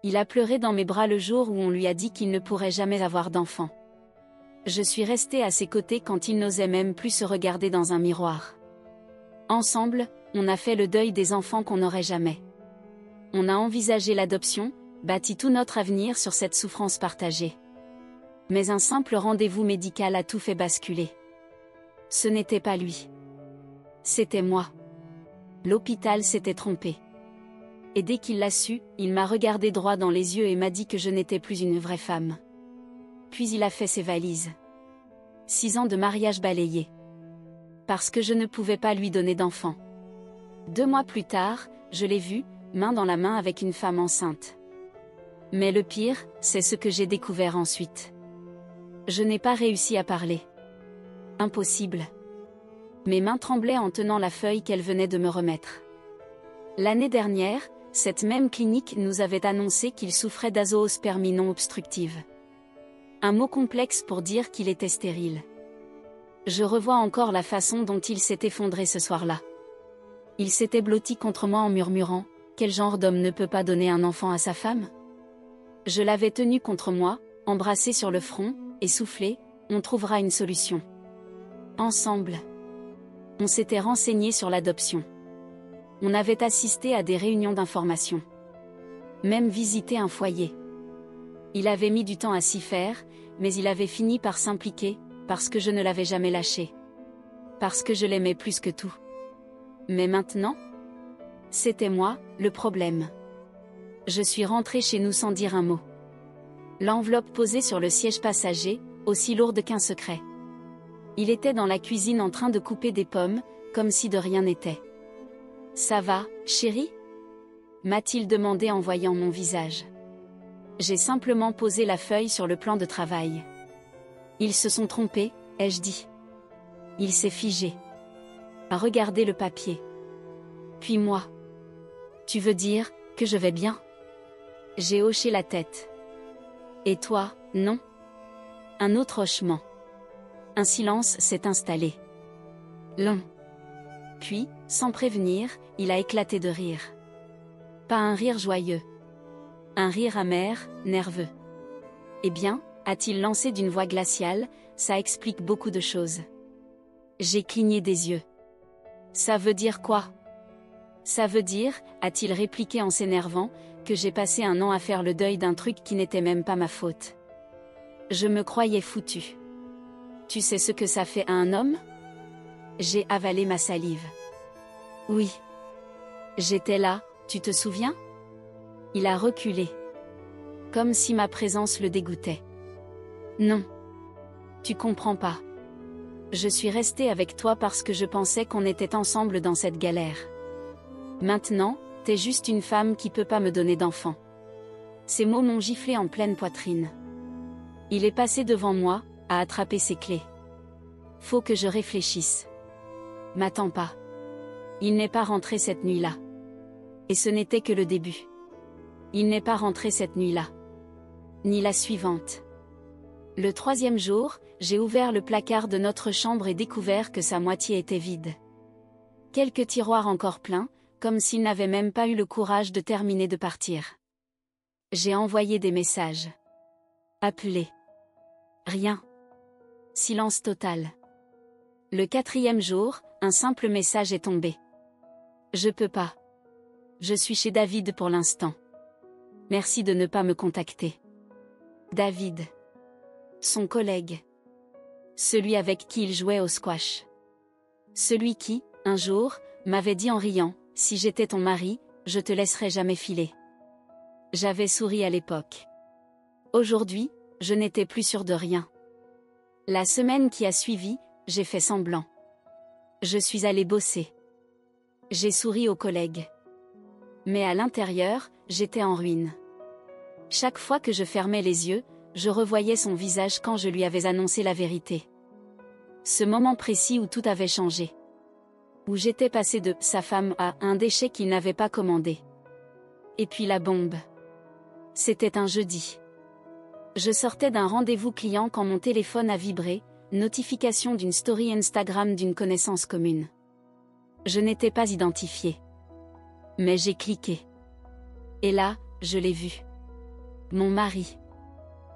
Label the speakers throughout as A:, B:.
A: Il a pleuré dans mes bras le jour où on lui a dit qu'il ne pourrait jamais avoir d'enfant. Je suis restée à ses côtés quand il n'osait même plus se regarder dans un miroir. Ensemble, on a fait le deuil des enfants qu'on n'aurait jamais. On a envisagé l'adoption, bâti tout notre avenir sur cette souffrance partagée. Mais un simple rendez-vous médical a tout fait basculer. Ce n'était pas lui. C'était moi. L'hôpital s'était trompé. Et dès qu'il l'a su, il m'a regardé droit dans les yeux et m'a dit que je n'étais plus une vraie femme. Puis il a fait ses valises. 6 ans de mariage balayés. Parce que je ne pouvais pas lui donner d'enfant. 2 mois plus tard, je l'ai vu, main dans la main avec une femme enceinte. Mais le pire, c'est ce que j'ai découvert ensuite. Je n'ai pas réussi à parler. Impossible. Mes mains tremblaient en tenant la feuille qu'elle venait de me remettre. L'année dernière, cette même clinique nous avait annoncé qu'il souffrait d'azoospermie non obstructive. Un mot complexe pour dire qu'il était stérile. Je revois encore la façon dont il s'est effondré ce soir-là. Il s'était blotti contre moi en murmurant « Quel genre d'homme ne peut pas donner un enfant à sa femme ?» Je l'avais tenu contre moi, embrassé sur le front, et soufflé « On trouvera une solution. » Ensemble. On s'était renseigné sur l'adoption. On avait assisté à des réunions d'information. Même visité un foyer. Il avait mis du temps à s'y faire, mais il avait fini par s'impliquer, parce que je ne l'avais jamais lâché. Parce que je l'aimais plus que tout. Mais maintenant, c'était moi, le problème. Je suis rentrée chez nous sans dire un mot. L'enveloppe posée sur le siège passager, aussi lourde qu'un secret. Il était dans la cuisine en train de couper des pommes, comme si de rien n'était. « Ça va, chérie ?» m'a-t-il demandé en voyant mon visage. J'ai simplement posé la feuille sur le plan de travail. Ils se sont trompés, ai-je dit. Il s'est figé. A regardé le papier. Puis moi. Tu veux dire que je vais bien? J'ai hoché la tête. Et toi, non? Un autre hochement. Un silence s'est installé. Long. Puis, sans prévenir, il a éclaté de rire. Pas un rire joyeux. Un rire amer, nerveux. Eh bien, a-t-il lancé d'une voix glaciale, ça explique beaucoup de choses. J'ai cligné des yeux. Ça veut dire quoi? Ça veut dire, a-t-il répliqué en s'énervant, que j'ai passé un an à faire le deuil d'un truc qui n'était même pas ma faute. Je me croyais foutue. Tu sais ce que ça fait à un homme? J'ai avalé ma salive. Oui. J'étais là, tu te souviens? Il a reculé. Comme si ma présence le dégoûtait. Non. Tu comprends pas. Je suis restée avec toi parce que je pensais qu'on était ensemble dans cette galère. Maintenant, t'es juste une femme qui peut pas me donner d'enfant. Ces mots m'ont giflé en pleine poitrine. Il est passé devant moi, a attrapé ses clés. Faut que je réfléchisse. M'attends pas. Il n'est pas rentré cette nuit-là. Et ce n'était que le début. Il n'est pas rentré cette nuit-là. Ni la suivante. Le 3e jour, j'ai ouvert le placard de notre chambre et découvert que sa moitié était vide. Quelques tiroirs encore pleins, comme s'il n'avait même pas eu le courage de terminer de partir. J'ai envoyé des messages. Appelé. Rien. Silence total. Le 4e jour, un simple message est tombé. Je peux pas. Je suis chez David pour l'instant. Merci de ne pas me contacter. David. Son collègue. Celui avec qui il jouait au squash. Celui qui, un jour, m'avait dit en riant, « Si j'étais ton mari, je te laisserais jamais filer. » J'avais souri à l'époque. Aujourd'hui, je n'étais plus sûre de rien. La semaine qui a suivi, j'ai fait semblant. Je suis allée bosser. J'ai souri aux collègues. Mais à l'intérieur, j'étais en ruine. Chaque fois que je fermais les yeux, je revoyais son visage quand je lui avais annoncé la vérité. Ce moment précis où tout avait changé. Où j'étais passée de sa femme à un déchet qu'il n'avait pas commandé. Et puis la bombe. C'était un jeudi. Je sortais d'un rendez-vous client quand mon téléphone a vibré, notification d'une story Instagram d'une connaissance commune. Je n'étais pas identifiée. Mais j'ai cliqué. Et là, je l'ai vu. Mon mari.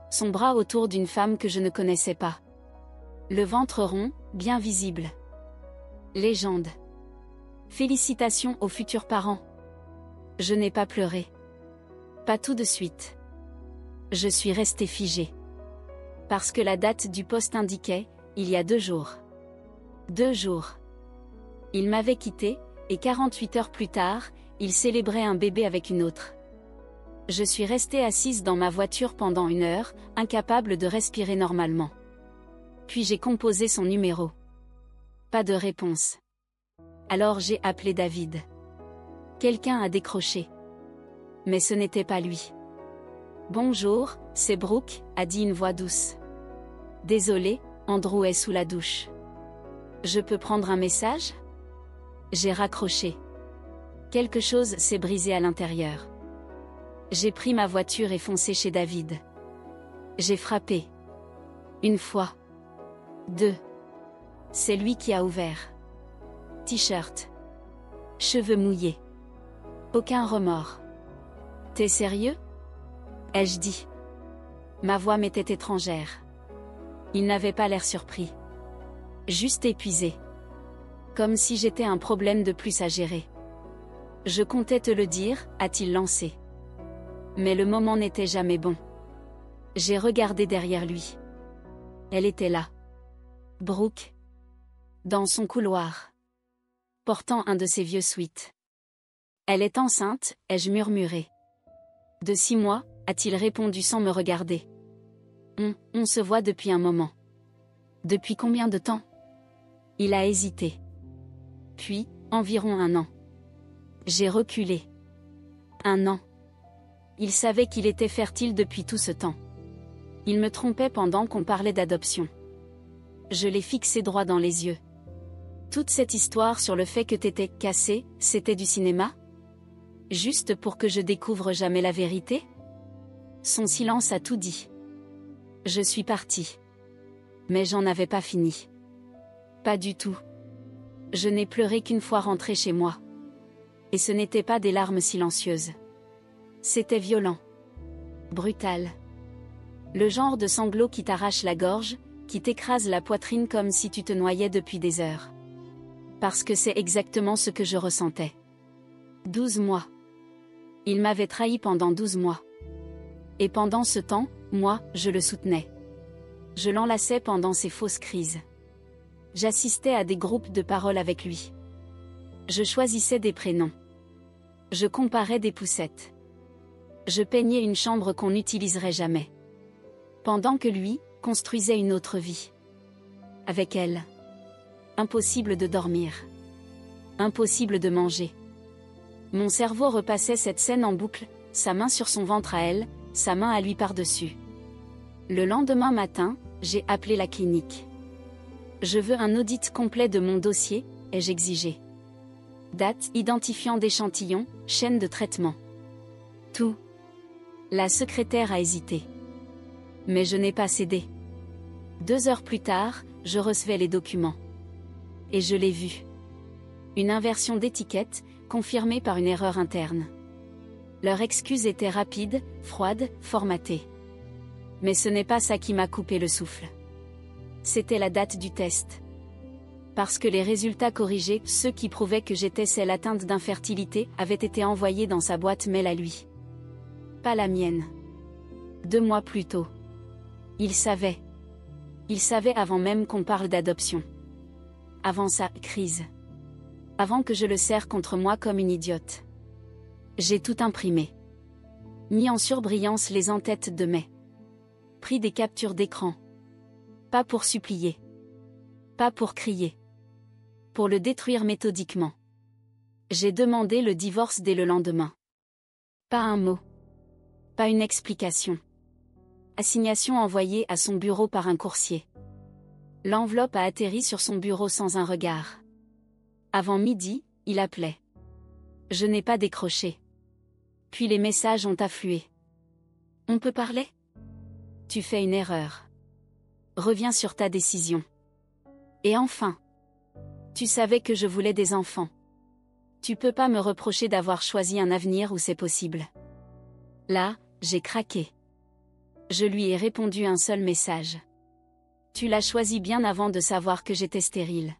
A: Son bras autour d'une femme que je ne connaissais pas. Le ventre rond, bien visible. Légende. Félicitations aux futurs parents. Je n'ai pas pleuré. Pas tout de suite. Je suis restée figée. Parce que la date du poste indiquait, il y a 2 jours. 2 jours. Il m'avait quittée, et 48 heures plus tard, il célébrait un bébé avec une autre. Je suis restée assise dans ma voiture pendant 1 heure, incapable de respirer normalement. Puis j'ai composé son numéro. Pas de réponse. Alors j'ai appelé David. Quelqu'un a décroché. Mais ce n'était pas lui. Bonjour, c'est Brooke, a dit une voix douce. Désolé, Andrew est sous la douche. Je peux prendre un message ? J'ai raccroché. Quelque chose s'est brisé à l'intérieur. J'ai pris ma voiture et foncé chez David. J'ai frappé. 1 fois. 2. C'est lui qui a ouvert. T-shirt. Cheveux mouillés. Aucun remords. T'es sérieux ? Ai-je dit. Ma voix m'était étrangère. Il n'avait pas l'air surpris. Juste épuisé. Comme si j'étais un problème de plus à gérer. Je comptais te le dire, a-t-il lancé. Mais le moment n'était jamais bon. J'ai regardé derrière lui. Elle était là. Brooke. Dans son couloir. Portant un de ses vieux sweats. Elle est enceinte, ai-je murmuré. De 6 mois, a-t-il répondu sans me regarder. On se voit depuis un moment. Depuis combien de temps ? Il a hésité. Puis, environ 1 an. J'ai reculé. 1 an. Il savait qu'il était fertile depuis tout ce temps. Il me trompait pendant qu'on parlait d'adoption. Je l'ai fixé droit dans les yeux. Toute cette histoire sur le fait que t'étais cassé, c'était du cinéma ? Juste pour que je découvre jamais la vérité ? Son silence a tout dit. Je suis partie. Mais j'en avais pas fini. Pas du tout. Je n'ai pleuré qu'une fois rentrée chez moi. Et ce n'étaient pas des larmes silencieuses. C'était violent. Brutal. Le genre de sanglot qui t'arrache la gorge, qui t'écrase la poitrine comme si tu te noyais depuis des heures. Parce que c'est exactement ce que je ressentais. 12 mois. Il m'avait trahi pendant 12 mois. Et pendant ce temps, moi, je le soutenais. Je l'enlaçais pendant ses fausses crises. J'assistais à des groupes de parole avec lui. Je choisissais des prénoms. Je comparais des poussettes. Je peignais une chambre qu'on n'utiliserait jamais. Pendant que lui, construisait une autre vie. Avec elle. Impossible de dormir. Impossible de manger. Mon cerveau repassait cette scène en boucle, sa main sur son ventre à elle, sa main à lui par-dessus. Le lendemain matin, j'ai appelé la clinique. Je veux un audit complet de mon dossier, ai-je exigé. Date identifiant d'échantillons, chaîne de traitement. Tout. La secrétaire a hésité. Mais je n'ai pas cédé. 2 heures plus tard, je recevais les documents. Et je l'ai vu. Une inversion d'étiquette, confirmée par une erreur interne. Leur excuse était rapide, froide, formatée. Mais ce n'est pas ça qui m'a coupé le souffle. C'était la date du test. Parce que les résultats corrigés, ceux qui prouvaient que j'étais celle atteinte d'infertilité, avaient été envoyés dans sa boîte mail à lui. Pas la mienne. 2 mois plus tôt. Il savait. Il savait avant même qu'on parle d'adoption. Avant sa crise. Avant que je le serre contre moi comme une idiote. J'ai tout imprimé. Mis en surbrillance les en-têtes de mai. Pris des captures d'écran. Pas pour supplier. Pas pour crier. Pour le détruire méthodiquement. J'ai demandé le divorce dès le lendemain. Pas un mot. Pas une explication. Assignation envoyée à son bureau par un coursier. L'enveloppe a atterri sur son bureau sans un regard. Avant midi, il appelait. Je n'ai pas décroché. Puis les messages ont afflué. On peut parler ? Tu fais une erreur. Reviens sur ta décision. Et enfin. Tu savais que je voulais des enfants. Tu peux pas me reprocher d'avoir choisi un avenir où c'est possible. Là, j'ai craqué. Je lui ai répondu un seul message. Tu l'as choisi bien avant de savoir que j'étais stérile.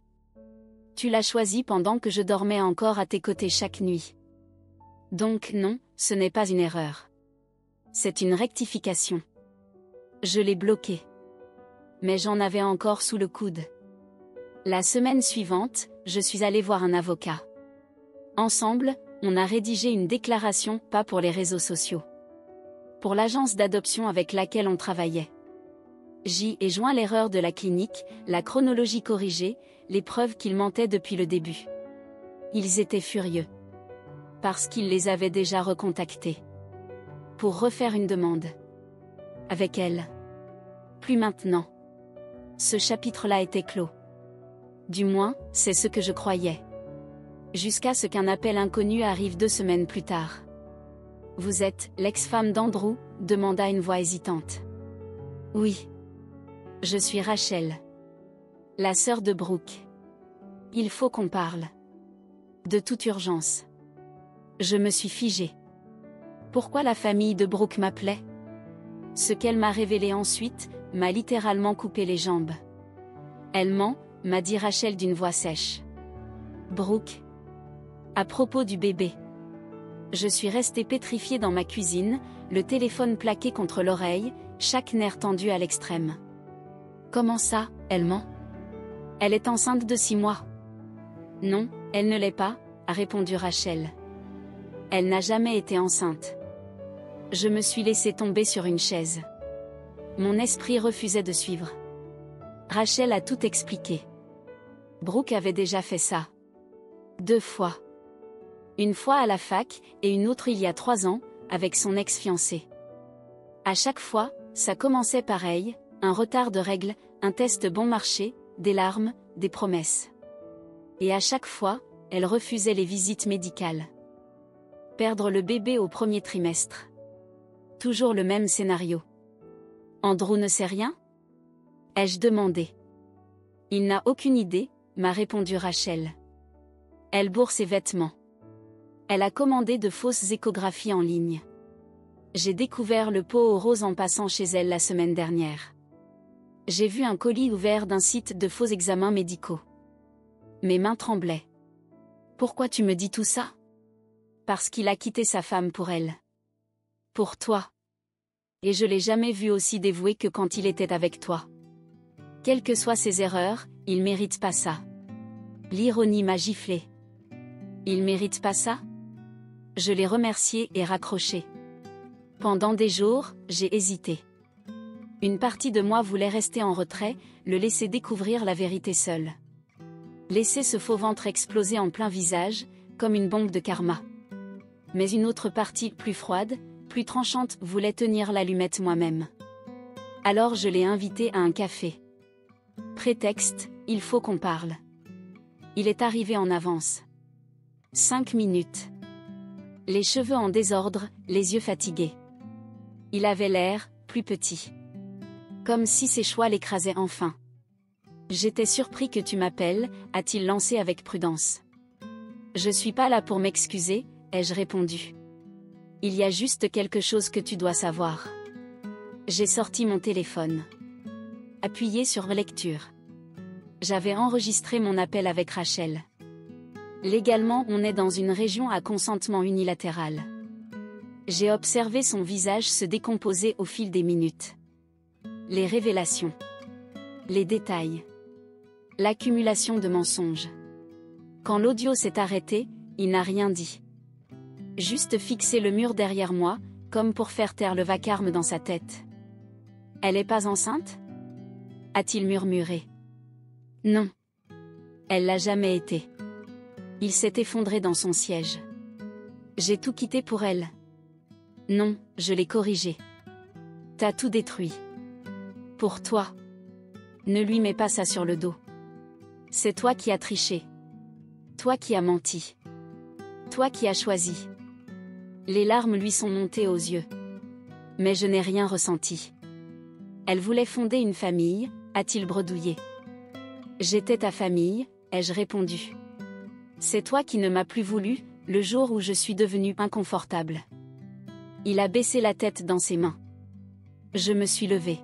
A: Tu l'as choisi pendant que je dormais encore à tes côtés chaque nuit. Donc non, ce n'est pas une erreur. C'est une rectification. Je l'ai bloqué. Mais j'en avais encore sous le coude. La semaine suivante, je suis allée voir un avocat. Ensemble, on a rédigé une déclaration, pas pour les réseaux sociaux. Pour l'agence d'adoption avec laquelle on travaillait. J'y ai joint l'erreur de la clinique, la chronologie corrigée, les preuves qu'il mentait depuis le début. Ils étaient furieux. Parce qu'ils les avaient déjà recontactés. Pour refaire une demande. Avec elle. Plus maintenant. Ce chapitre-là était clos. Du moins, c'est ce que je croyais. Jusqu'à ce qu'un appel inconnu arrive 2 semaines plus tard. Vous êtes l'ex-femme d'Andrew, demanda une voix hésitante. Oui. Je suis Rachel. La sœur de Brooke. Il faut qu'on parle. De toute urgence. Je me suis figée. Pourquoi la famille de Brooke m'appelait? Ce qu'elle m'a révélé ensuite, m'a littéralement coupé les jambes. Elle ment, m'a dit Rachel d'une voix sèche. Brooke. À propos du bébé. Je suis restée pétrifiée dans ma cuisine, le téléphone plaqué contre l'oreille, chaque nerf tendu à l'extrême. Comment ça, elle ment? Elle est enceinte de 6 mois. Non, elle ne l'est pas, a répondu Rachel. Elle n'a jamais été enceinte. Je me suis laissée tomber sur une chaise. Mon esprit refusait de suivre. Rachel a tout expliqué. Brooke avait déjà fait ça. 2 fois. Une fois à la fac, et une autre il y a 3 ans, avec son ex-fiancé. À chaque fois, ça commençait pareil, un retard de règles, un test bon marché, des larmes, des promesses. Et à chaque fois, elle refusait les visites médicales. Perdre le bébé au premier trimestre. Toujours le même scénario. Andrew ne sait rien? Ai-je demandé. Il n'a aucune idée, m'a répondu Rachel. Elle bourre ses vêtements. Elle a commandé de fausses échographies en ligne. J'ai découvert le pot aux roses en passant chez elle la semaine dernière. J'ai vu un colis ouvert d'un site de faux examens médicaux. Mes mains tremblaient. Pourquoi tu me dis tout ça? Parce qu'il a quitté sa femme pour elle. Pour toi. Et je l'ai jamais vu aussi dévoué que quand il était avec toi. Quelles que soient ses erreurs, il mérite pas ça. L'ironie m'a giflé. Il mérite pas ça? Je l'ai remercié et raccroché. Pendant des jours, j'ai hésité. Une partie de moi voulait rester en retrait, le laisser découvrir la vérité seul. Laisser ce faux ventre exploser en plein visage, comme une bombe de karma. Mais une autre partie, plus froide, plus tranchante, voulait tenir l'allumette moi-même. Alors je l'ai invité à un café. Prétexte, il faut qu'on parle. Il est arrivé en avance. 5 minutes. Les cheveux en désordre, les yeux fatigués. Il avait l'air, plus petit. Comme si ses choix l'écrasaient enfin. J'étais surpris que tu m'appelles, a-t-il lancé avec prudence. Je suis pas là pour m'excuser, ai-je répondu. Il y a juste quelque chose que tu dois savoir. J'ai sorti mon téléphone. Appuyé sur lecture. J'avais enregistré mon appel avec Rachel. Légalement, on est dans une région à consentement unilatéral. J'ai observé son visage se décomposer au fil des minutes. Les révélations. Les détails. L'accumulation de mensonges. Quand l'audio s'est arrêté, il n'a rien dit. Juste fixé le mur derrière moi, comme pour faire taire le vacarme dans sa tête. Elle est pas enceinte? A-t-il murmuré. Non. Elle l'a jamais été. Il s'est effondré dans son siège. J'ai tout quitté pour elle. Non, je l'ai corrigé. T'as tout détruit. Pour toi. Ne lui mets pas ça sur le dos. C'est toi qui as triché. Toi qui as menti. Toi qui as choisi. Les larmes lui sont montées aux yeux. Mais je n'ai rien ressenti. Elle voulait fonder une famille, a-t-il bredouillé. J'étais ta famille, ai-je répondu. C'est toi qui ne m'as plus voulu, le jour où je suis devenue inconfortable. Il a baissé la tête dans ses mains. Je me suis levée.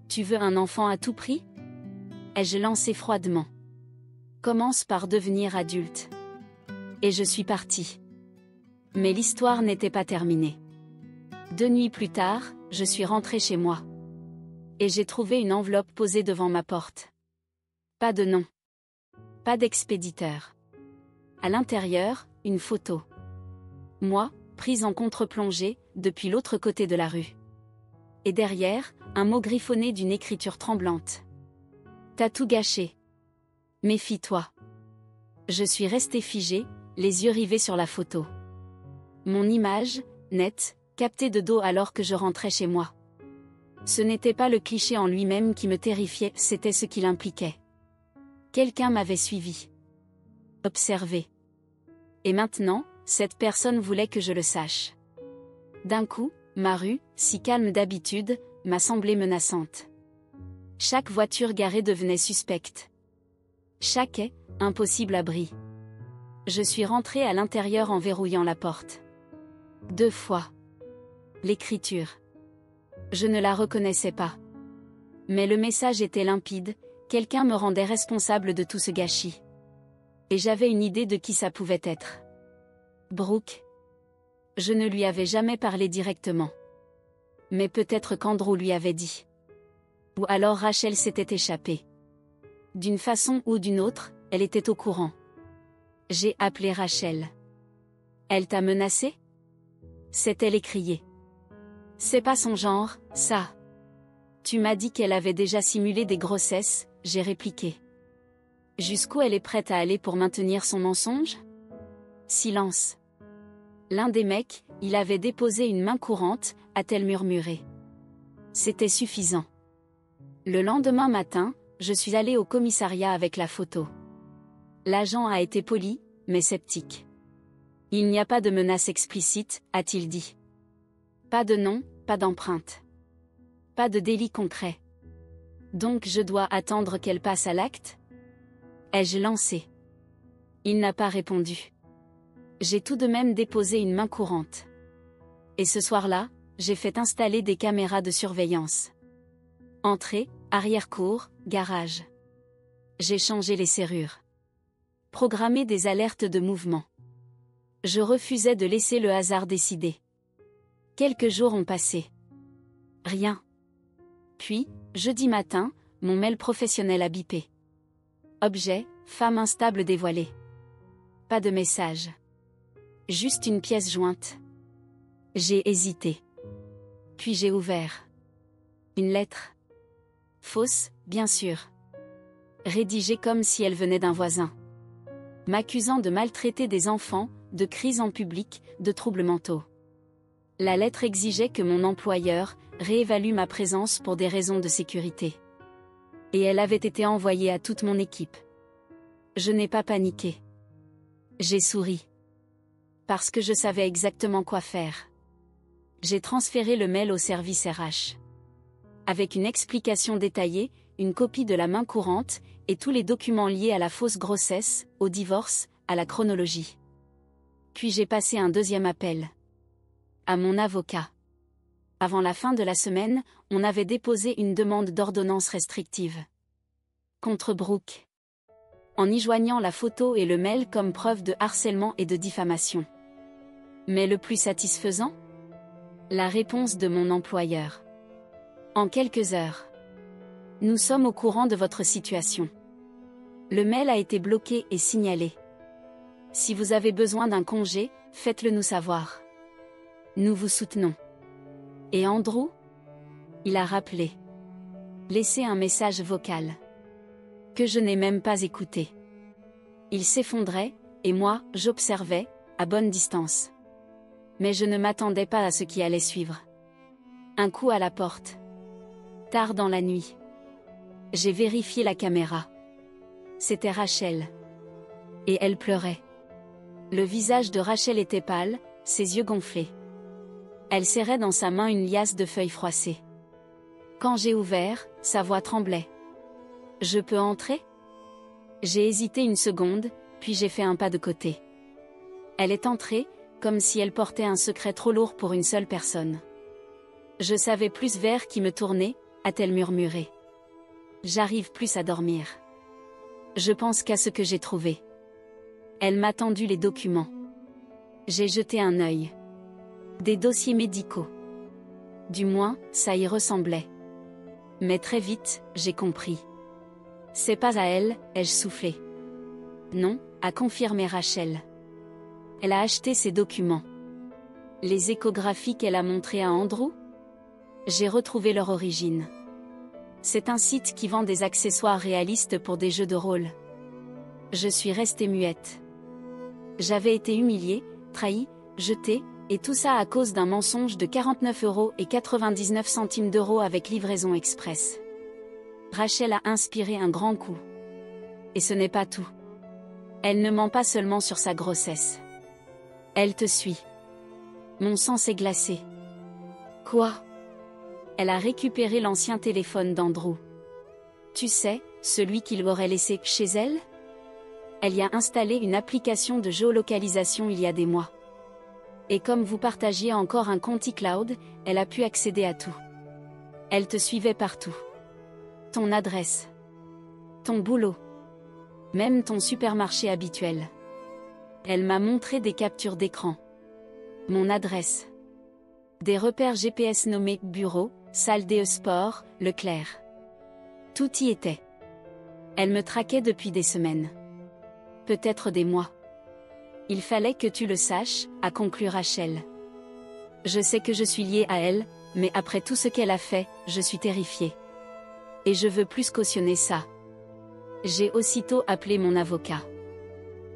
A: Tu veux un enfant à tout prix? Ai-je lancé froidement. Commence par devenir adulte. Et je suis partie. Mais l'histoire n'était pas terminée. 2 nuits plus tard, je suis rentrée chez moi. Et j'ai trouvé une enveloppe posée devant ma porte. Pas de nom. Pas d'expéditeur. À l'intérieur, une photo. Moi, prise en contre-plongée, depuis l'autre côté de la rue. Et derrière, un mot griffonné d'une écriture tremblante. T'as tout gâché. Méfie-toi. Je suis restée figée, les yeux rivés sur la photo. Mon image, nette, captée de dos alors que je rentrais chez moi. Ce n'était pas le cliché en lui-même qui me terrifiait, c'était ce qu'il impliquait. Quelqu'un m'avait suivi. Observé. Et maintenant, cette personne voulait que je le sache. D'un coup, ma rue, si calme d'habitude, m'a semblé menaçante. Chaque voiture garée devenait suspecte. Chaque quai, impossible abri. Je suis rentrée à l'intérieur en verrouillant la porte. 2 fois. L'écriture. Je ne la reconnaissais pas. Mais le message était limpide, quelqu'un me rendait responsable de tout ce gâchis. Et j'avais une idée de qui ça pouvait être. Brooke. Je ne lui avais jamais parlé directement. Mais peut-être qu'Andrew lui avait dit. Ou alors Rachel s'était échappée. D'une façon ou d'une autre, elle était au courant. J'ai appelé Rachel. Elle t'a menacé? C'est-elle écriée. C'est pas son genre, ça. Tu m'as dit qu'elle avait déjà simulé des grossesses, j'ai répliqué. Jusqu'où elle est prête à aller pour maintenir son mensonge? Silence. L'un des mecs, il avait déposé une main courante, a-t-elle murmuré. C'était suffisant. Le lendemain matin, je suis allée au commissariat avec la photo. L'agent a été poli, mais sceptique. Il n'y a pas de menace explicite, a-t-il dit. Pas de nom, pas d'empreinte. Pas de délit concret. Donc je dois attendre qu'elle passe à l'acte? Ai-je lancé? Il n'a pas répondu. J'ai tout de même déposé une main courante. Et ce soir-là, j'ai fait installer des caméras de surveillance. Entrée, arrière-cour, garage. J'ai changé les serrures. Programmé des alertes de mouvement. Je refusais de laisser le hasard décider. Quelques jours ont passé. Rien. Puis, jeudi matin, mon mail professionnel a bipé. Objet, femme instable dévoilée. Pas de message. Juste une pièce jointe. J'ai hésité. Puis j'ai ouvert. Une lettre. Fausse, bien sûr. Rédigée comme si elle venait d'un voisin. M'accusant de maltraiter des enfants, de crise en public, de troubles mentaux. La lettre exigeait que mon employeur réévalue ma présence pour des raisons de sécurité. Et elle avait été envoyée à toute mon équipe. Je n'ai pas paniqué. J'ai souri. Parce que je savais exactement quoi faire. J'ai transféré le mail au service RH. Avec une explication détaillée, une copie de la main courante, et tous les documents liés à la fausse grossesse, au divorce, à la chronologie. Puis j'ai passé un 2e appel. À mon avocat. Avant la fin de la semaine, on avait déposé une demande d'ordonnance restrictive. Contre Brooke. En y joignant la photo et le mail comme preuve de harcèlement et de diffamation. Mais le plus satisfaisant? La réponse de mon employeur. En quelques heures. Nous sommes au courant de votre situation. Le mail a été bloqué et signalé. Si vous avez besoin d'un congé, faites-le nous savoir. Nous vous soutenons. Et Andrew? Il a rappelé. Laissé un message vocal. Que je n'ai même pas écouté. Il s'effondrait, et moi, j'observais, à bonne distance. Mais je ne m'attendais pas à ce qui allait suivre. Un coup à la porte. Tard dans la nuit. J'ai vérifié la caméra. C'était Rachel. Et elle pleurait. Le visage de Rachel était pâle, ses yeux gonflés. Elle serrait dans sa main une liasse de feuilles froissées. Quand j'ai ouvert, sa voix tremblait. « Je peux entrer ?» J'ai hésité une seconde, puis j'ai fait un pas de côté. Elle est entrée, comme si elle portait un secret trop lourd pour une seule personne. Je savais plus vers qui me tourner, a-t-elle murmuré. J'arrive plus à dormir. Je pense qu'à ce que j'ai trouvé. Elle m'a tendu les documents. J'ai jeté un œil. Des dossiers médicaux. Du moins, ça y ressemblait. Mais très vite, j'ai compris. C'est pas à elle, ai-je soufflé. Non, a confirmé Rachel. Elle a acheté ces documents. Les échographies qu'elle a montrées à Andrew? J'ai retrouvé leur origine. C'est un site qui vend des accessoires réalistes pour des jeux de rôle. Je suis restée muette. J'avais été humiliée, trahie, jetée, et tout ça à cause d'un mensonge de 49,99 € avec livraison express. Rachel a inspiré un grand coup. Et ce n'est pas tout. Elle ne ment pas seulement sur sa grossesse. Elle te suit. Mon sang s'est glacé. Quoi? Elle a récupéré l'ancien téléphone d'Andrew. Tu sais, celui qu'il aurait laissé chez elle? Elle y a installé une application de géolocalisation il y a des mois. Et comme vous partagiez encore un compte iCloud, elle a pu accéder à tout. Elle te suivait partout. Ton adresse. Ton boulot. Même ton supermarché habituel. Elle m'a montré des captures d'écran. Mon adresse. Des repères GPS nommés bureau, salle des sports, Leclerc. Tout y était. Elle me traquait depuis des semaines. Peut-être des mois. Il fallait que tu le saches, a conclu Rachel. Je sais que je suis liée à elle, mais après tout ce qu'elle a fait, je suis terrifiée. Et je veux plus cautionner ça. J'ai aussitôt appelé mon avocat.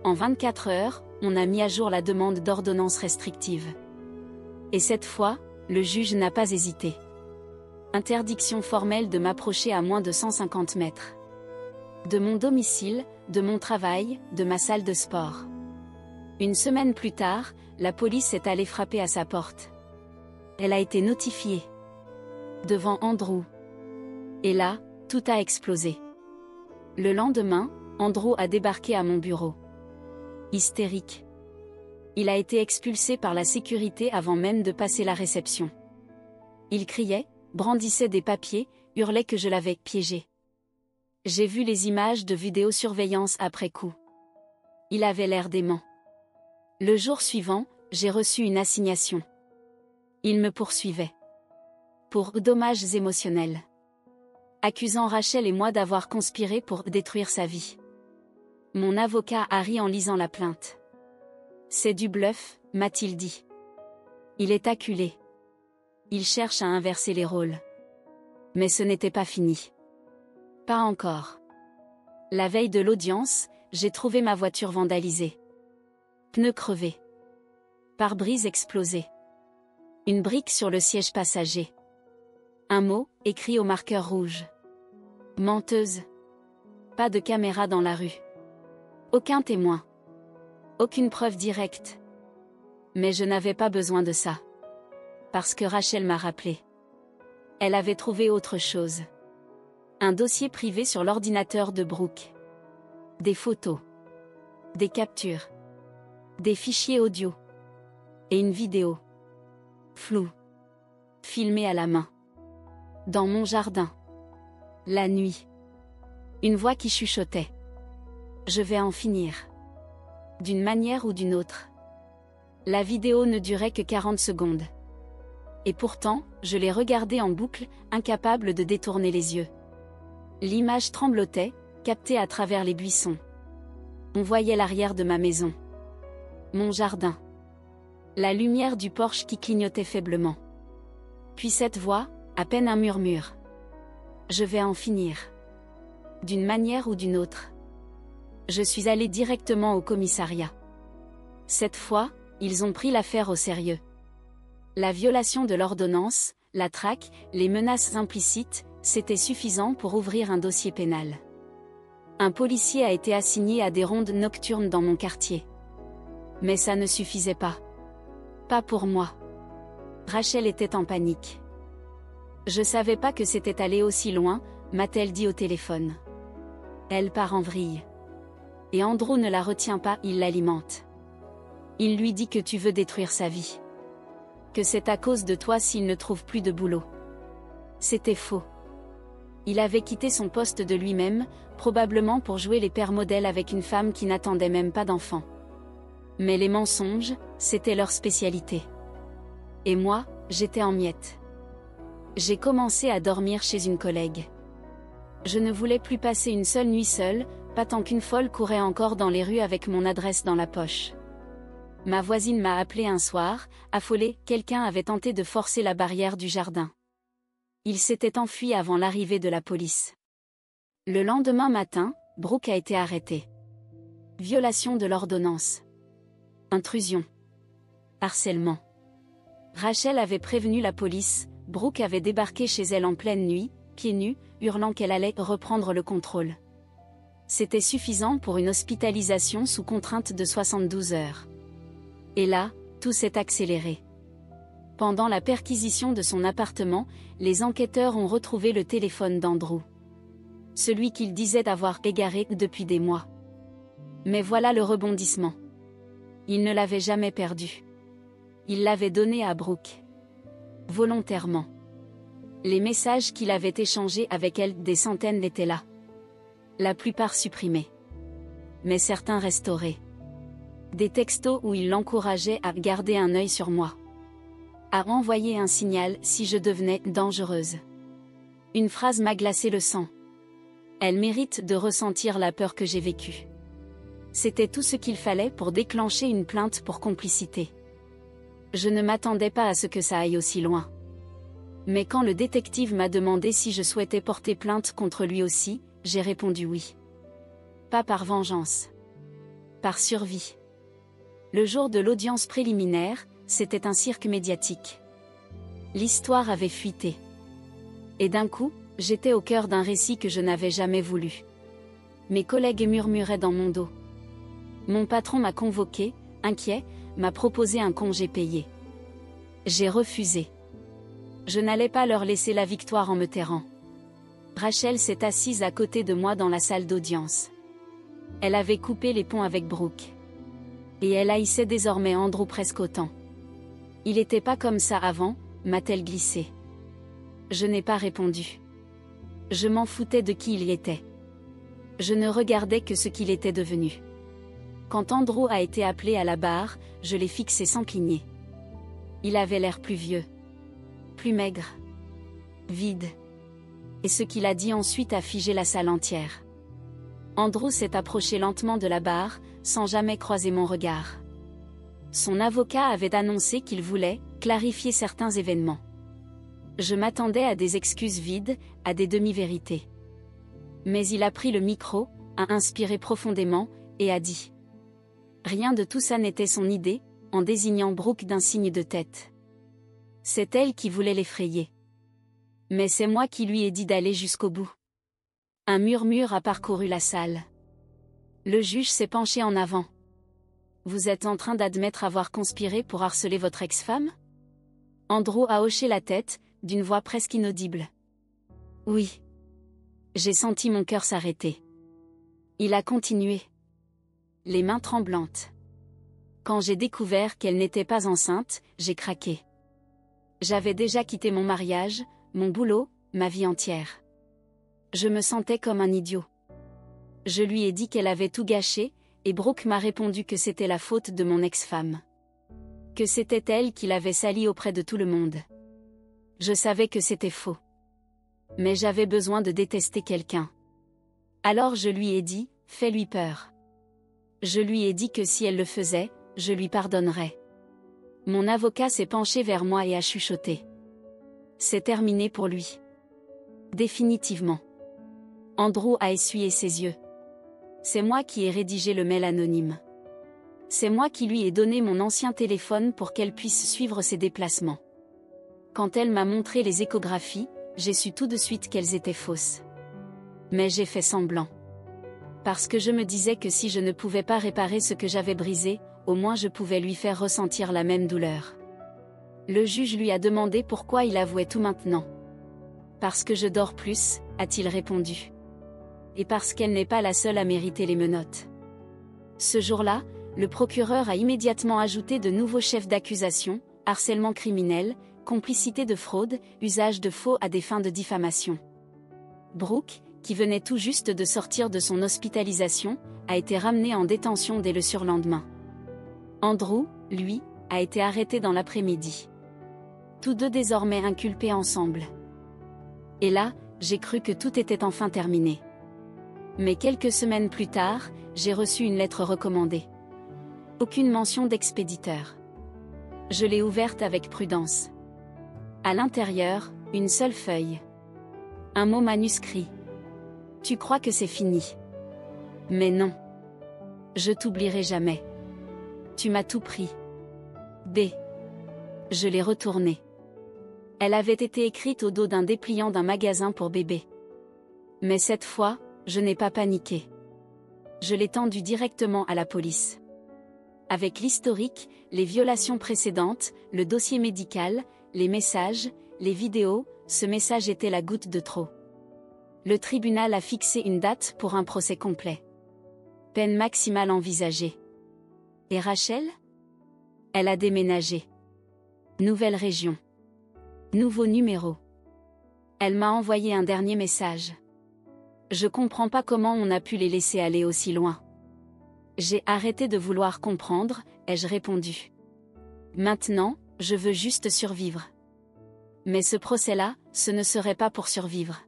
A: En 24 heures, on a mis à jour la demande d'ordonnance restrictive. Et cette fois, le juge n'a pas hésité. Interdiction formelle de m'approcher à moins de 150 mètres. De mon domicile, de mon travail, de ma salle de sport. Une semaine plus tard, la police est allée frapper à sa porte. Elle a été notifiée. Devant Andrew. Et là, tout a explosé. Le lendemain, Andrew a débarqué à mon bureau. Hystérique. Il a été expulsé par la sécurité avant même de passer la réception. Il criait, brandissait des papiers, hurlait que je l'avais piégé. J'ai vu les images de vidéosurveillance après coup. Il avait l'air dément. Le jour suivant, j'ai reçu une assignation. Il me poursuivait. Pour dommages émotionnels. Accusant Rachel et moi d'avoir conspiré pour détruire sa vie. Mon avocat a ri en lisant la plainte. C'est du bluff, m'a-t-il dit. Il est acculé. Il cherche à inverser les rôles. Mais ce n'était pas fini. Pas encore. La veille de l'audience, j'ai trouvé ma voiture vandalisée. Pneus crevés. Pare-brise explosé. Une brique sur le siège passager. Un mot, écrit au marqueur rouge. Menteuse. Pas de caméra dans la rue. Aucun témoin. Aucune preuve directe. Mais je n'avais pas besoin de ça. Parce que Rachel m'a rappelé. Elle avait trouvé autre chose. Un dossier privé sur l'ordinateur de Brooke. Des photos. Des captures. Des fichiers audio. Et une vidéo. Floue. Filmée à la main. Dans mon jardin. La nuit. Une voix qui chuchotait. Je vais en finir. D'une manière ou d'une autre. La vidéo ne durait que 40 secondes. Et pourtant, je l'ai regardée en boucle, incapable de détourner les yeux. L'image tremblotait, captée à travers les buissons. On voyait l'arrière de ma maison. Mon jardin. La lumière du porche qui clignotait faiblement. Puis cette voix, à peine un murmure. Je vais en finir. D'une manière ou d'une autre. Je suis allée directement au commissariat. Cette fois, ils ont pris l'affaire au sérieux. La violation de l'ordonnance, la traque, les menaces implicites, c'était suffisant pour ouvrir un dossier pénal. Un policier a été assigné à des rondes nocturnes dans mon quartier. Mais ça ne suffisait pas. Pas pour moi. Rachel était en panique. Je savais pas que c'était allé aussi loin, m'a-t-elle dit au téléphone. Elle part en vrille. Et Andrew ne la retient pas, il l'alimente. Il lui dit que tu veux détruire sa vie. Que c'est à cause de toi s'il ne trouve plus de boulot. C'était faux. Il avait quitté son poste de lui-même, probablement pour jouer les pères modèles avec une femme qui n'attendait même pas d'enfant. Mais les mensonges, c'était leur spécialité. Et moi, j'étais en miettes. J'ai commencé à dormir chez une collègue. Je ne voulais plus passer une seule nuit seule, pas tant qu'une folle courait encore dans les rues avec mon adresse dans la poche. Ma voisine m'a appelé un soir, affolée, quelqu'un avait tenté de forcer la barrière du jardin. Il s'était enfui avant l'arrivée de la police. Le lendemain matin, Brooke a été arrêté. Violation de l'ordonnance. Intrusion. Harcèlement. Rachel avait prévenu la police, Brooke avait débarqué chez elle en pleine nuit, pieds nus, hurlant qu'elle allait reprendre le contrôle. C'était suffisant pour une hospitalisation sous contrainte de 72 heures. Et là, tout s'est accéléré. Pendant la perquisition de son appartement, les enquêteurs ont retrouvé le téléphone d'Andrew. Celui qu'il disait avoir égaré depuis des mois. Mais voilà le rebondissement. Il ne l'avait jamais perdu. Il l'avait donné à Brooke. Volontairement. Les messages qu'il avait échangés avec elle, des centaines étaient là. La plupart supprimés. Mais certains restaurés. Des textos où il l'encourageait à garder un œil sur moi. À envoyer un signal si je devenais dangereuse. Une phrase m'a glacé le sang. Elle mérite de ressentir la peur que j'ai vécue. C'était tout ce qu'il fallait pour déclencher une plainte pour complicité. Je ne m'attendais pas à ce que ça aille aussi loin. Mais quand le détective m'a demandé si je souhaitais porter plainte contre lui aussi, j'ai répondu oui. Pas par vengeance. Par survie. Le jour de l'audience préliminaire, c'était un cirque médiatique. L'histoire avait fuité. Et d'un coup, j'étais au cœur d'un récit que je n'avais jamais voulu. Mes collègues murmuraient dans mon dos. Mon patron m'a convoqué, inquiet, m'a proposé un congé payé. J'ai refusé. Je n'allais pas leur laisser la victoire en me tairant. Rachel s'est assise à côté de moi dans la salle d'audience. Elle avait coupé les ponts avec Brooke. Et elle haïssait désormais Andrew presque autant. Il était pas comme ça avant, m'a-t-elle glissé. Je n'ai pas répondu. Je m'en foutais de qui il était. Je ne regardais que ce qu'il était devenu. Quand Andrew a été appelé à la barre, je l'ai fixé sans cligner. Il avait l'air plus vieux. Plus maigre. Vide. Et ce qu'il a dit ensuite a figé la salle entière. Andrew s'est approché lentement de la barre, sans jamais croiser mon regard. Son avocat avait annoncé qu'il voulait clarifier certains événements. Je m'attendais à des excuses vides, à des demi-vérités. Mais il a pris le micro, a inspiré profondément, et a dit. Rien de tout ça n'était son idée, en désignant Brooke d'un signe de tête. C'est elle qui voulait l'effrayer. Mais c'est moi qui lui ai dit d'aller jusqu'au bout. Un murmure a parcouru la salle. Le juge s'est penché en avant. Vous êtes en train d'admettre avoir conspiré pour harceler votre ex-femme? Andrew a hoché la tête, d'une voix presque inaudible. Oui. J'ai senti mon cœur s'arrêter. Il a continué. Les mains tremblantes. Quand j'ai découvert qu'elle n'était pas enceinte, j'ai craqué. J'avais déjà quitté mon mariage, mon boulot, ma vie entière. Je me sentais comme un idiot. Je lui ai dit qu'elle avait tout gâché, et Brooke m'a répondu que c'était la faute de mon ex-femme. Que c'était elle qui l'avait sali auprès de tout le monde. Je savais que c'était faux. Mais j'avais besoin de détester quelqu'un. Alors je lui ai dit, fais-lui peur. Je lui ai dit que si elle le faisait, je lui pardonnerais. Mon avocat s'est penché vers moi et a chuchoté. C'est terminé pour lui. Définitivement. Andrew a essuyé ses yeux. C'est moi qui ai rédigé le mail anonyme. C'est moi qui lui ai donné mon ancien téléphone pour qu'elle puisse suivre ses déplacements. Quand elle m'a montré les échographies, j'ai su tout de suite qu'elles étaient fausses. Mais j'ai fait semblant. Parce que je me disais que si je ne pouvais pas réparer ce que j'avais brisé, au moins je pouvais lui faire ressentir la même douleur. Le juge lui a demandé pourquoi il avouait tout maintenant. Parce que je dors plus, a-t-il répondu. Et parce qu'elle n'est pas la seule à mériter les menottes. Ce jour-là, le procureur a immédiatement ajouté de nouveaux chefs d'accusation, harcèlement criminel, complicité de fraude, usage de faux à des fins de diffamation. Brooke, qui venait tout juste de sortir de son hospitalisation, a été ramené en détention dès le surlendemain. Andrew, lui, a été arrêté dans l'après-midi. Tous deux désormais inculpés ensemble. Et là, j'ai cru que tout était enfin terminé. Mais quelques semaines plus tard, j'ai reçu une lettre recommandée. Aucune mention d'expéditeur. Je l'ai ouverte avec prudence. À l'intérieur, une seule feuille. Un mot manuscrit. Tu crois que c'est fini? Mais non. Je t'oublierai jamais. Tu m'as tout pris. B. Je l'ai retournée. Elle avait été écrite au dos d'un dépliant d'un magasin pour bébés. Mais cette fois, je n'ai pas paniqué. Je l'ai tendue directement à la police. Avec l'historique, les violations précédentes, le dossier médical, les messages, les vidéos, ce message était la goutte de trop. Le tribunal a fixé une date pour un procès complet. Peine maximale envisagée. Et Rachel? Elle a déménagé. Nouvelle région. Nouveau numéro. Elle m'a envoyé un dernier message. Je comprends pas comment on a pu les laisser aller aussi loin. J'ai arrêté de vouloir comprendre, ai-je répondu. Maintenant, je veux juste survivre. Mais ce procès-là, ce ne serait pas pour survivre.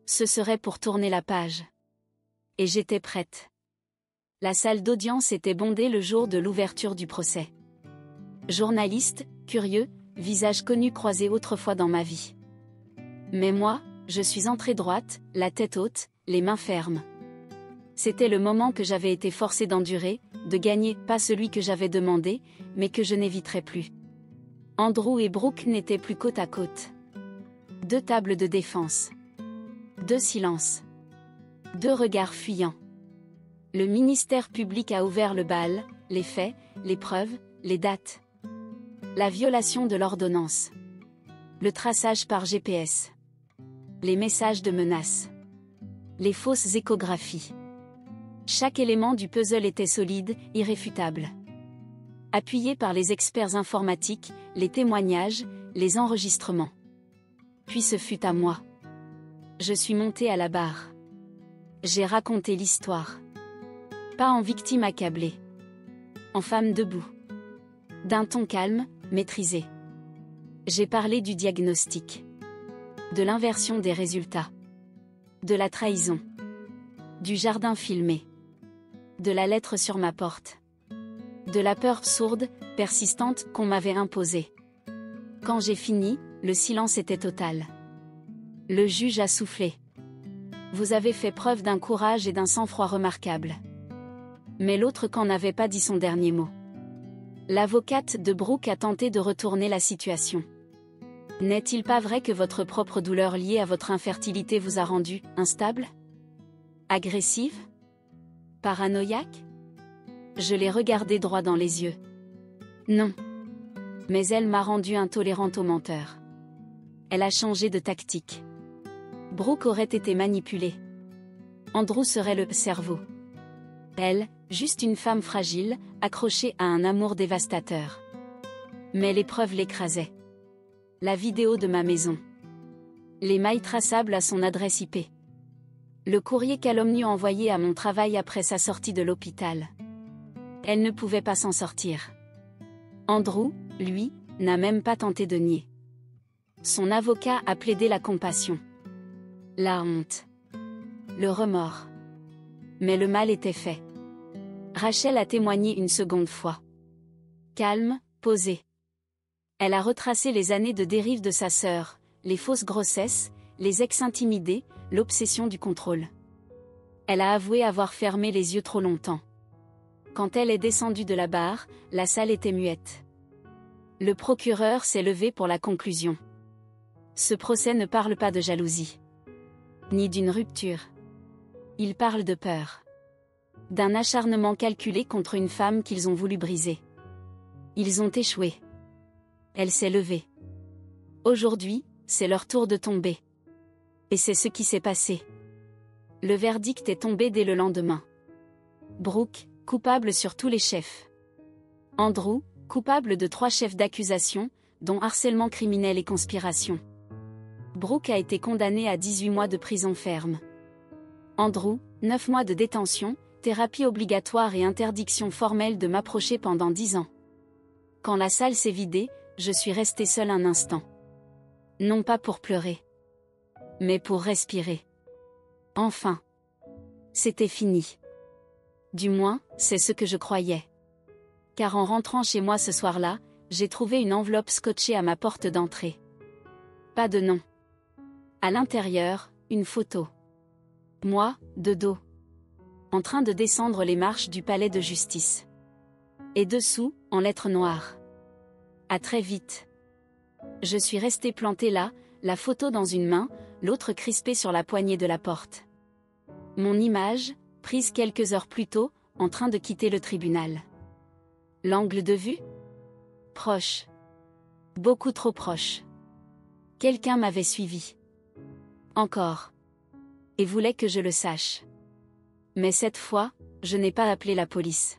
A: Ce serait pour tourner la page. Et j'étais prête. La salle d'audience était bondée le jour de l'ouverture du procès. Journalistes, curieux, visages connus croisés autrefois dans ma vie. Mais moi, je suis entrée droite, la tête haute, les mains fermes. C'était le moment que j'avais été forcée d'endurer, de gagner, pas celui que j'avais demandé, mais que je n'éviterais plus. Andrew et Brooke n'étaient plus côte à côte. 2 tables de défense. 2 silences. 2 regards fuyants. Le ministère public a ouvert le bal, les faits, les preuves, les dates. La violation de l'ordonnance. Le traçage par GPS. Les messages de menaces. Les fausses échographies. Chaque élément du puzzle était solide, irréfutable. Appuyé par les experts informatiques, les témoignages, les enregistrements. Puis ce fut à moi. Je suis montée à la barre. J'ai raconté l'histoire. Pas en victime accablée. En femme debout. D'un ton calme, maîtrisé. J'ai parlé du diagnostic. De l'inversion des résultats. De la trahison. Du jardin filmé. De la lettre sur ma porte. De la peur sourde, persistante, qu'on m'avait imposée. Quand j'ai fini, le silence était total. Le juge a soufflé. Vous avez fait preuve d'un courage et d'un sang-froid remarquables. Mais l'autre camp n'avait pas dit son dernier mot. L'avocate de Brooke a tenté de retourner la situation. N'est-il pas vrai que votre propre douleur liée à votre infertilité vous a rendu instable? Agressive? Paranoïaque? Je l'ai regardée droit dans les yeux. Non. Mais elle m'a rendu intolérante aux menteurs. Elle a changé de tactique. Brooke aurait été manipulée. Andrew serait le cerveau. Elle, juste une femme fragile, accrochée à un amour dévastateur. Mais les preuves l'écrasaient. La vidéo de ma maison. Les mailles traçables à son adresse IP. Le courrier calomnieux envoyé à mon travail après sa sortie de l'hôpital. Elle ne pouvait pas s'en sortir. Andrew, lui, n'a même pas tenté de nier. Son avocat a plaidé la compassion. La honte. Le remords. Mais le mal était fait. Rachel a témoigné une seconde fois. Calme, posée. Elle a retracé les années de dérive de sa sœur, les fausses grossesses, les ex intimidés, l'obsession du contrôle. Elle a avoué avoir fermé les yeux trop longtemps. Quand elle est descendue de la barre, la salle était muette. Le procureur s'est levé pour la conclusion. Ce procès ne parle pas de jalousie. Ni d'une rupture. Il parle de peur. D'un acharnement calculé contre une femme qu'ils ont voulu briser. Ils ont échoué. Elle s'est levée. Aujourd'hui, c'est leur tour de tomber. Et c'est ce qui s'est passé. Le verdict est tombé dès le lendemain. Brooke, coupable sur tous les chefs. Andrew, Coupable de 3 chefs d'accusation, dont harcèlement criminel et conspiration. Brooke a été condamné à 18 mois de prison ferme. Andrew, 9 mois de détention, thérapie obligatoire et interdiction formelle de m'approcher pendant 10 ans. Quand la salle s'est vidée, je suis restée seule un instant. Non pas pour pleurer, mais pour respirer. Enfin. C'était fini. Du moins, c'est ce que je croyais. Car en rentrant chez moi ce soir-là, j'ai trouvé une enveloppe scotchée à ma porte d'entrée. Pas de nom. À l'intérieur, une photo. Moi, de dos. En train de descendre les marches du palais de justice. Et dessous, en lettres noires. À très vite. Je suis restée plantée là, la photo dans une main, l'autre crispée sur la poignée de la porte. Mon image, prise quelques heures plus tôt, en train de quitter le tribunal. L'angle de vue? Proche. Beaucoup trop proche. Quelqu'un m'avait suivi. Encore. Et voulait que je le sache. Mais cette fois, je n'ai pas appelé la police.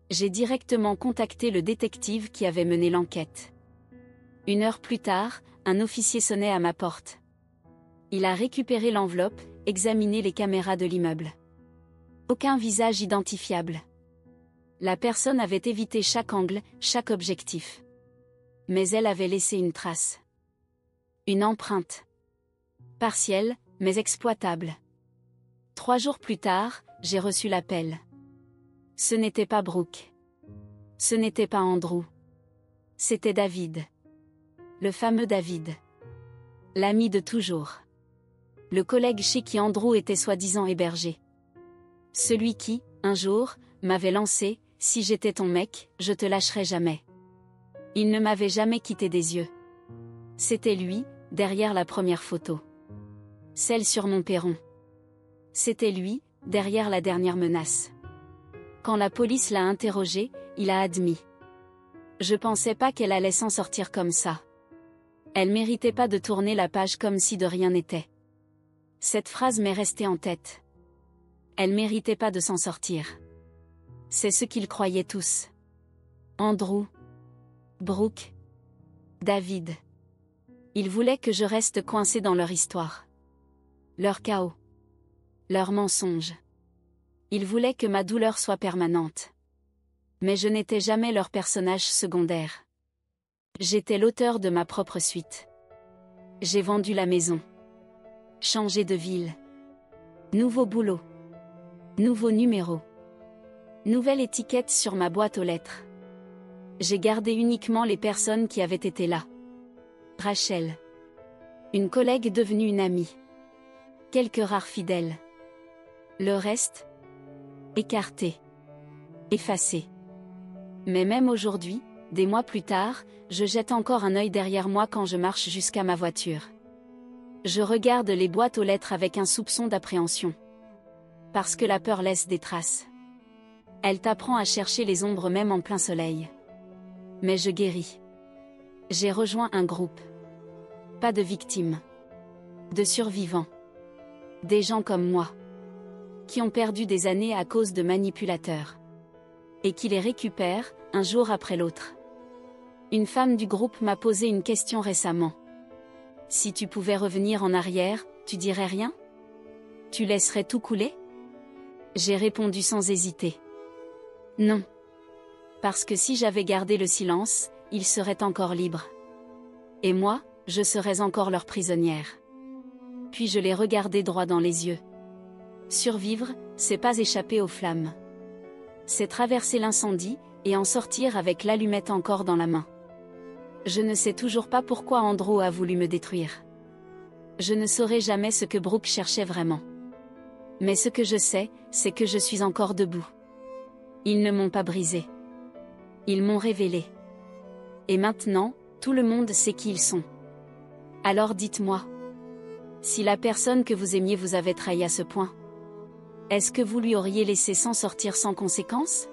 A: J'ai directement contacté le détective qui avait mené l'enquête. 1 heure plus tard, un officier sonnait à ma porte. Il a récupéré l'enveloppe, examiné les caméras de l'immeuble. Aucun visage identifiable. La personne avait évité chaque angle, chaque objectif. Mais elle avait laissé une trace. Une empreinte. Partielle, mais exploitable. 3 jours plus tard, j'ai reçu l'appel. Ce n'était pas Brooke. Ce n'était pas Andrew. C'était David. Le fameux David. L'ami de toujours. Le collègue chez qui Andrew était soi-disant hébergé. Celui qui, un jour, m'avait lancé « Si j'étais ton mec, je te lâcherais jamais ». Il ne m'avait jamais quitté des yeux. C'était lui, derrière la première photo. Celle sur mon perron. C'était lui, derrière la dernière menace. Quand la police l'a interrogé, il a admis. Je pensais pas qu'elle allait s'en sortir comme ça. Elle méritait pas de tourner la page comme si de rien n'était. Cette phrase m'est restée en tête. Elle méritait pas de s'en sortir. C'est ce qu'ils croyaient tous. Andrew. Brooke. David. Ils voulaient que je reste coincée dans leur histoire. Leur chaos. Leur mensonge. Ils voulaient que ma douleur soit permanente. Mais je n'étais jamais leur personnage secondaire. J'étais l'auteur de ma propre suite. J'ai vendu la maison. Changé de ville. Nouveau boulot. Nouveau numéro. Nouvelle étiquette sur ma boîte aux lettres. J'ai gardé uniquement les personnes qui avaient été là. Rachel. Une collègue devenue une amie. Quelques rares fidèles. Le reste? Écarté. Effacé. Mais même aujourd'hui, des mois plus tard, je jette encore un œil derrière moi quand je marche jusqu'à ma voiture. Je regarde les boîtes aux lettres avec un soupçon d'appréhension. Parce que la peur laisse des traces. Elle t'apprend à chercher les ombres même en plein soleil. Mais je guéris. J'ai rejoint un groupe. Pas de victimes. De survivants. Des gens comme moi. Qui ont perdu des années à cause de manipulateurs. Et qui les récupèrent, un jour après l'autre. Une femme du groupe m'a posé une question récemment. Si tu pouvais revenir en arrière, tu dirais rien? Tu laisserais tout couler? J'ai répondu sans hésiter. Non. Parce que si j'avais gardé le silence, ils seraient encore libres. Et moi, je serais encore leur prisonnière. Puis je les regardai droit dans les yeux. Survivre, c'est pas échapper aux flammes. C'est traverser l'incendie, et en sortir avec l'allumette encore dans la main. Je ne sais toujours pas pourquoi Andrew a voulu me détruire. Je ne saurai jamais ce que Brooke cherchait vraiment. Mais ce que je sais, c'est que je suis encore debout. Ils ne m'ont pas brisé. Ils m'ont révélé. Et maintenant, tout le monde sait qui ils sont. Alors dites-moi. Si la personne que vous aimiez vous avait trahi à ce point, est-ce que vous lui auriez laissé s'en sortir sans conséquence ?